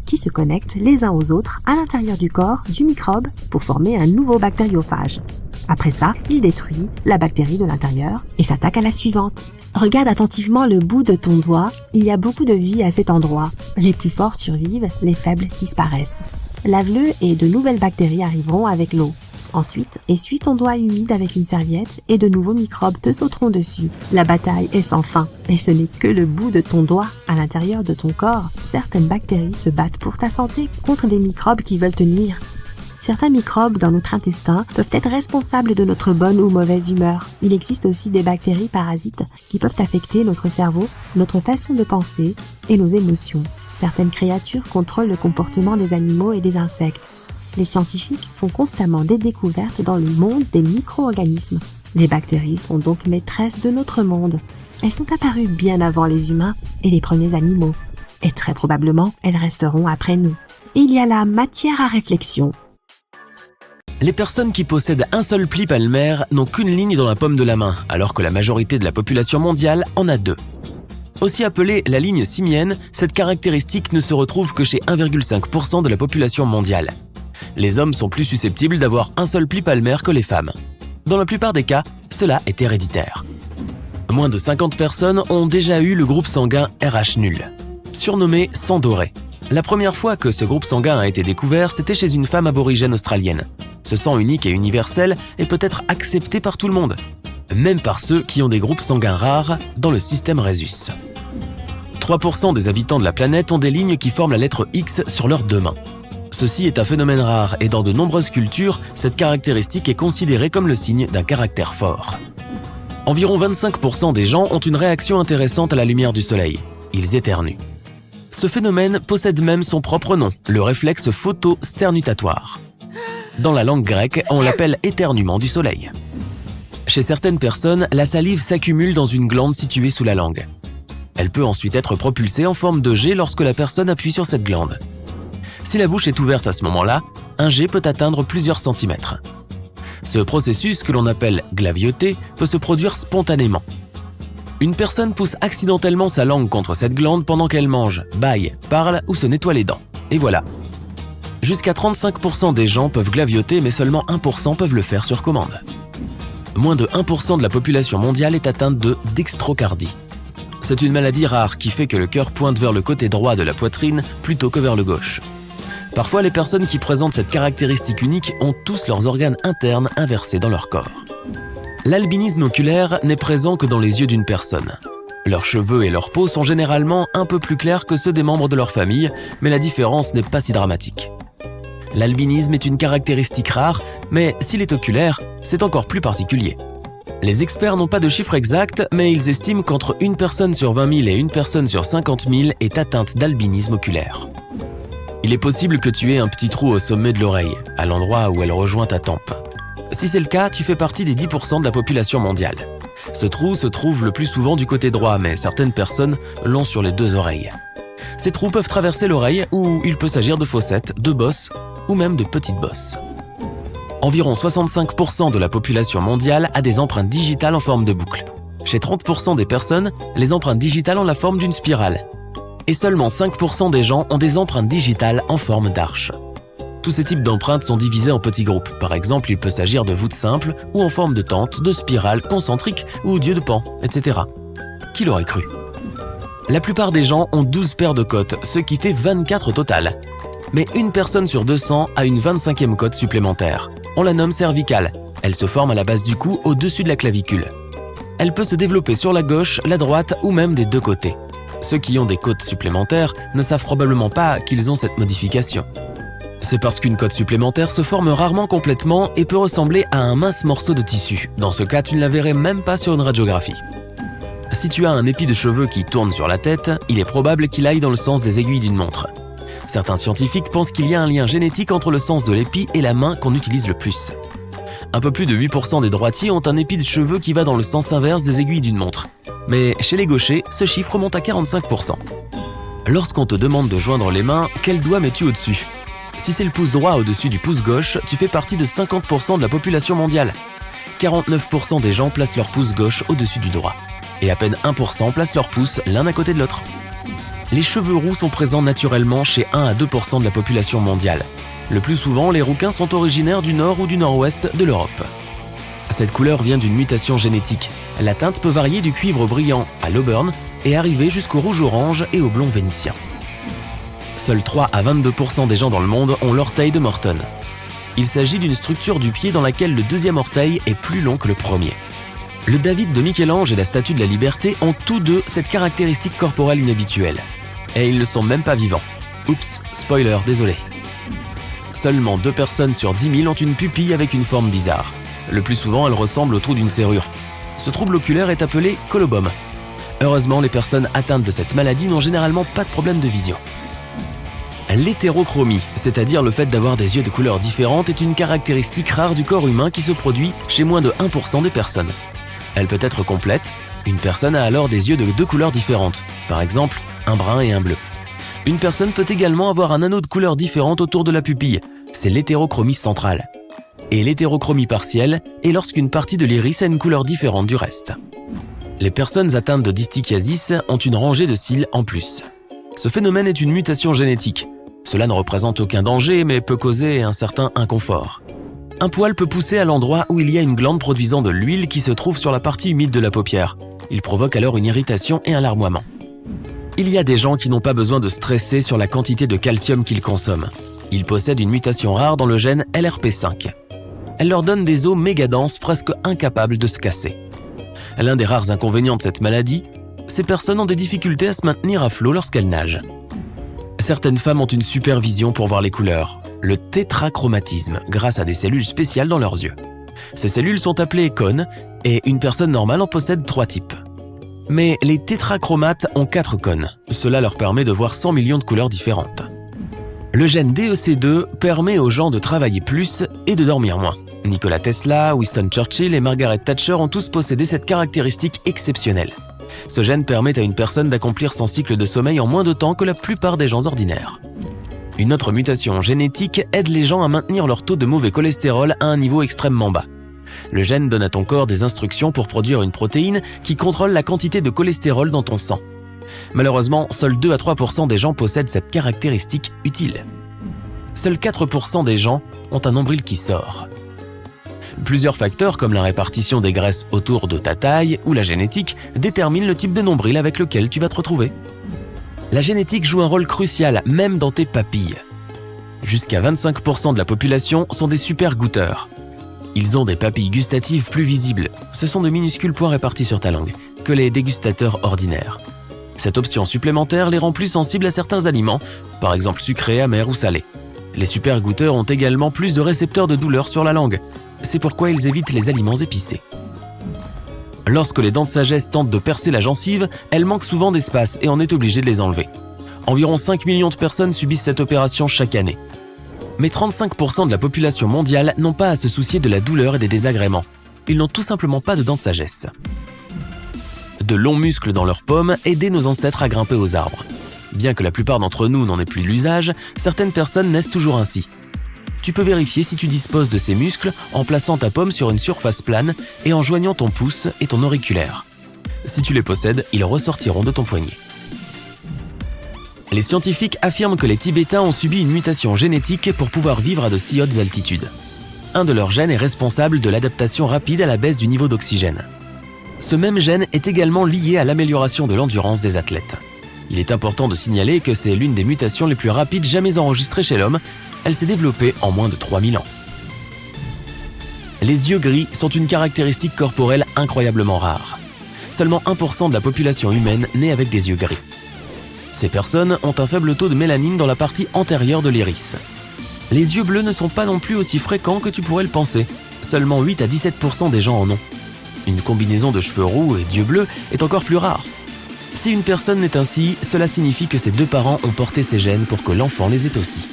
qui se connectent les uns aux autres à l'intérieur du corps du microbe pour former un nouveau bactériophage. Après ça, il détruit la bactérie de l'intérieur et s'attaque à la suivante. Regarde attentivement le bout de ton doigt, il y a beaucoup de vie à cet endroit. Les plus forts survivent, les faibles disparaissent. Lave-le et de nouvelles bactéries arriveront avec l'eau. Ensuite, essuie ton doigt humide avec une serviette et de nouveaux microbes te sauteront dessus. La bataille est sans fin. Et ce n'est que le bout de ton doigt. À l'intérieur de ton corps, certaines bactéries se battent pour ta santé contre des microbes qui veulent te nuire. Certains microbes dans notre intestin peuvent être responsables de notre bonne ou mauvaise humeur. Il existe aussi des bactéries parasites qui peuvent affecter notre cerveau, notre façon de penser et nos émotions. Certaines créatures contrôlent le comportement des animaux et des insectes. Les scientifiques font constamment des découvertes dans le monde des micro-organismes. Les bactéries sont donc maîtresses de notre monde. Elles sont apparues bien avant les humains et les premiers animaux. et très probablement, elles resteront après nous. Et il y a la matière à réflexion. Les personnes qui possèdent un seul pli palmaire n'ont qu'une ligne dans la paume de la main, alors que la majorité de la population mondiale en a deux. Aussi appelée la ligne simienne, cette caractéristique ne se retrouve que chez 1,5% de la population mondiale. Les hommes sont plus susceptibles d'avoir un seul pli palmaire que les femmes. Dans la plupart des cas, cela est héréditaire. Moins de 50 personnes ont déjà eu le groupe sanguin RH nul, surnommé sang doré. La première fois que ce groupe sanguin a été découvert, c'était chez une femme aborigène australienne. Ce sang unique et universel est peut-être accepté par tout le monde, même par ceux qui ont des groupes sanguins rares dans le système Rhésus. 3% des habitants de la planète ont des lignes qui forment la lettre X sur leurs deux mains. Ceci est un phénomène rare et dans de nombreuses cultures, cette caractéristique est considérée comme le signe d'un caractère fort. Environ 25% des gens ont une réaction intéressante à la lumière du soleil. Ils éternuent. Ce phénomène possède même son propre nom, le réflexe photosternutatoire. Dans la langue grecque, on l'appelle éternuement du soleil. Chez certaines personnes, la salive s'accumule dans une glande située sous la langue. Elle peut ensuite être propulsée en forme de jet lorsque la personne appuie sur cette glande. Si la bouche est ouverte à ce moment-là, un jet peut atteindre plusieurs centimètres. Ce processus, que l'on appelle glavioter, peut se produire spontanément. Une personne pousse accidentellement sa langue contre cette glande pendant qu'elle mange, bâille, parle ou se nettoie les dents. Et voilà. Jusqu'à 35% des gens peuvent glavioter, mais seulement 1% peuvent le faire sur commande. Moins de 1% de la population mondiale est atteinte de dextrocardie. C'est une maladie rare qui fait que le cœur pointe vers le côté droit de la poitrine plutôt que vers le gauche. Parfois, les personnes qui présentent cette caractéristique unique ont tous leurs organes internes inversés dans leur corps. L'albinisme oculaire n'est présent que dans les yeux d'une personne. Leurs cheveux et leur peau sont généralement un peu plus clairs que ceux des membres de leur famille, mais la différence n'est pas si dramatique. L'albinisme est une caractéristique rare, mais s'il est oculaire, c'est encore plus particulier. Les experts n'ont pas de chiffre exact, mais ils estiment qu'entre une personne sur 20 000 et une personne sur 50 000 est atteinte d'albinisme oculaire. Il est possible que tu aies un petit trou au sommet de l'oreille, à l'endroit où elle rejoint ta tempe. Si c'est le cas, tu fais partie des 10% de la population mondiale. Ce trou se trouve le plus souvent du côté droit, mais certaines personnes l'ont sur les deux oreilles. Ces trous peuvent traverser l'oreille ou il peut s'agir de fossettes, de bosses ou même de petites bosses. Environ 65% de la population mondiale a des empreintes digitales en forme de boucle. Chez 30% des personnes, les empreintes digitales ont la forme d'une spirale. Et seulement 5% des gens ont des empreintes digitales en forme d'arche. Tous ces types d'empreintes sont divisés en petits groupes. Par exemple, il peut s'agir de voûtes simples ou en forme de tente, de spirale, concentrique ou d'yeux de pan, etc. Qui l'aurait cru ? La plupart des gens ont 12 paires de côtes, ce qui fait 24 au total. Mais une personne sur 200 a une 25e côte supplémentaire. On la nomme cervicale. Elle se forme à la base du cou, au-dessus de la clavicule. Elle peut se développer sur la gauche, la droite ou même des deux côtés. Ceux qui ont des côtes supplémentaires ne savent probablement pas qu'ils ont cette modification. C'est parce qu'une côte supplémentaire se forme rarement complètement et peut ressembler à un mince morceau de tissu. Dans ce cas, tu ne la verrais même pas sur une radiographie. Si tu as un épi de cheveux qui tourne sur la tête, il est probable qu'il aille dans le sens des aiguilles d'une montre. Certains scientifiques pensent qu'il y a un lien génétique entre le sens de l'épi et la main qu'on utilise le plus. Un peu plus de 8% des droitiers ont un épi de cheveux qui va dans le sens inverse des aiguilles d'une montre. Mais chez les gauchers, ce chiffre monte à 45%. Lorsqu'on te demande de joindre les mains, quel doigt mets-tu au-dessus ? Si c'est le pouce droit au-dessus du pouce gauche, tu fais partie de 50% de la population mondiale. 49% des gens placent leur pouce gauche au-dessus du droit. Et à peine 1% placent leur pouce l'un à côté de l'autre. Les cheveux roux sont présents naturellement chez 1 à 2% de la population mondiale. Le plus souvent, les rouquins sont originaires du nord ou du nord-ouest de l'Europe. Cette couleur vient d'une mutation génétique. La teinte peut varier du cuivre brillant à l'auburn et arriver jusqu'au rouge-orange et au blond vénitien. Seuls 3 à 22% des gens dans le monde ont l'orteil de Morton. Il s'agit d'une structure du pied dans laquelle le deuxième orteil est plus long que le premier. Le David de Michel-Ange et la Statue de la Liberté ont tous deux cette caractéristique corporelle inhabituelle. Et ils ne sont même pas vivants. Oups, spoiler, désolé. Seulement 2 personnes sur 10 000 ont une pupille avec une forme bizarre. Le plus souvent, elle ressemble au trou d'une serrure. Ce trouble oculaire est appelé colobome. Heureusement, les personnes atteintes de cette maladie n'ont généralement pas de problème de vision. L'hétérochromie, c'est-à-dire le fait d'avoir des yeux de couleurs différentes, est une caractéristique rare du corps humain qui se produit chez moins de 1% des personnes. Elle peut être complète, une personne a alors des yeux de 2 couleurs différentes, par exemple un brun et un bleu. Une personne peut également avoir un anneau de couleur différente autour de la pupille. C'est l'hétérochromie centrale. Et l'hétérochromie partielle est lorsqu'une partie de l'iris a une couleur différente du reste. Les personnes atteintes de distichiasis ont une rangée de cils en plus. Ce phénomène est une mutation génétique. Cela ne représente aucun danger mais peut causer un certain inconfort. Un poil peut pousser à l'endroit où il y a une glande produisant de l'huile qui se trouve sur la partie humide de la paupière. Il provoque alors une irritation et un larmoiement. Il y a des gens qui n'ont pas besoin de stresser sur la quantité de calcium qu'ils consomment. Ils possèdent une mutation rare dans le gène LRP5. Elle leur donne des os méga denses presque incapables de se casser. L'un des rares inconvénients de cette maladie, ces personnes ont des difficultés à se maintenir à flot lorsqu'elles nagent. Certaines femmes ont une super vision pour voir les couleurs, le tétrachromatisme, grâce à des cellules spéciales dans leurs yeux. Ces cellules sont appelées cônes et une personne normale en possède 3 types. Mais les tétrachromates ont 4 cônes. Cela leur permet de voir 100 millions de couleurs différentes. Le gène DEC2 permet aux gens de travailler plus et de dormir moins. Nikola Tesla, Winston Churchill et Margaret Thatcher ont tous possédé cette caractéristique exceptionnelle. Ce gène permet à une personne d'accomplir son cycle de sommeil en moins de temps que la plupart des gens ordinaires. Une autre mutation génétique aide les gens à maintenir leur taux de mauvais cholestérol à un niveau extrêmement bas. Le gène donne à ton corps des instructions pour produire une protéine qui contrôle la quantité de cholestérol dans ton sang. Malheureusement, seuls 2 à 3% des gens possèdent cette caractéristique utile. Seuls 4% des gens ont un nombril qui sort. Plusieurs facteurs comme la répartition des graisses autour de ta taille ou la génétique déterminent le type de nombril avec lequel tu vas te retrouver. La génétique joue un rôle crucial même dans tes papilles. Jusqu'à 25% de la population sont des super goûteurs. Ils ont des papilles gustatives plus visibles, ce sont de minuscules points répartis sur ta langue, que les dégustateurs ordinaires. Cette option supplémentaire les rend plus sensibles à certains aliments, par exemple sucrés, amers ou salés. Les super goûteurs ont également plus de récepteurs de douleur sur la langue. C'est pourquoi ils évitent les aliments épicés. Lorsque les dents de sagesse tentent de percer la gencive, elles manquent souvent d'espace et on est obligé de les enlever. Environ 5 millions de personnes subissent cette opération chaque année. Mais 35% de la population mondiale n'ont pas à se soucier de la douleur et des désagréments. Ils n'ont tout simplement pas de dents de sagesse. De longs muscles dans leurs paumes aidaient nos ancêtres à grimper aux arbres. Bien que la plupart d'entre nous n'en aient plus l'usage, certaines personnes naissent toujours ainsi. Tu peux vérifier si tu disposes de ces muscles en plaçant ta paume sur une surface plane et en joignant ton pouce et ton auriculaire. Si tu les possèdes, ils ressortiront de ton poignet. Les scientifiques affirment que les Tibétains ont subi une mutation génétique pour pouvoir vivre à de si hautes altitudes. Un de leurs gènes est responsable de l'adaptation rapide à la baisse du niveau d'oxygène. Ce même gène est également lié à l'amélioration de l'endurance des athlètes. Il est important de signaler que c'est l'une des mutations les plus rapides jamais enregistrées chez l'homme. Elle s'est développée en moins de 3000 ans. Les yeux gris sont une caractéristique corporelle incroyablement rare. Seulement 1% de la population humaine naît avec des yeux gris. Ces personnes ont un faible taux de mélanine dans la partie antérieure de l'iris. Les yeux bleus ne sont pas non plus aussi fréquents que tu pourrais le penser. Seulement 8 à 17% des gens en ont. Une combinaison de cheveux roux et d'yeux bleus est encore plus rare. Si une personne naît ainsi, cela signifie que ses 2 parents ont porté ces gènes pour que l'enfant les ait aussi.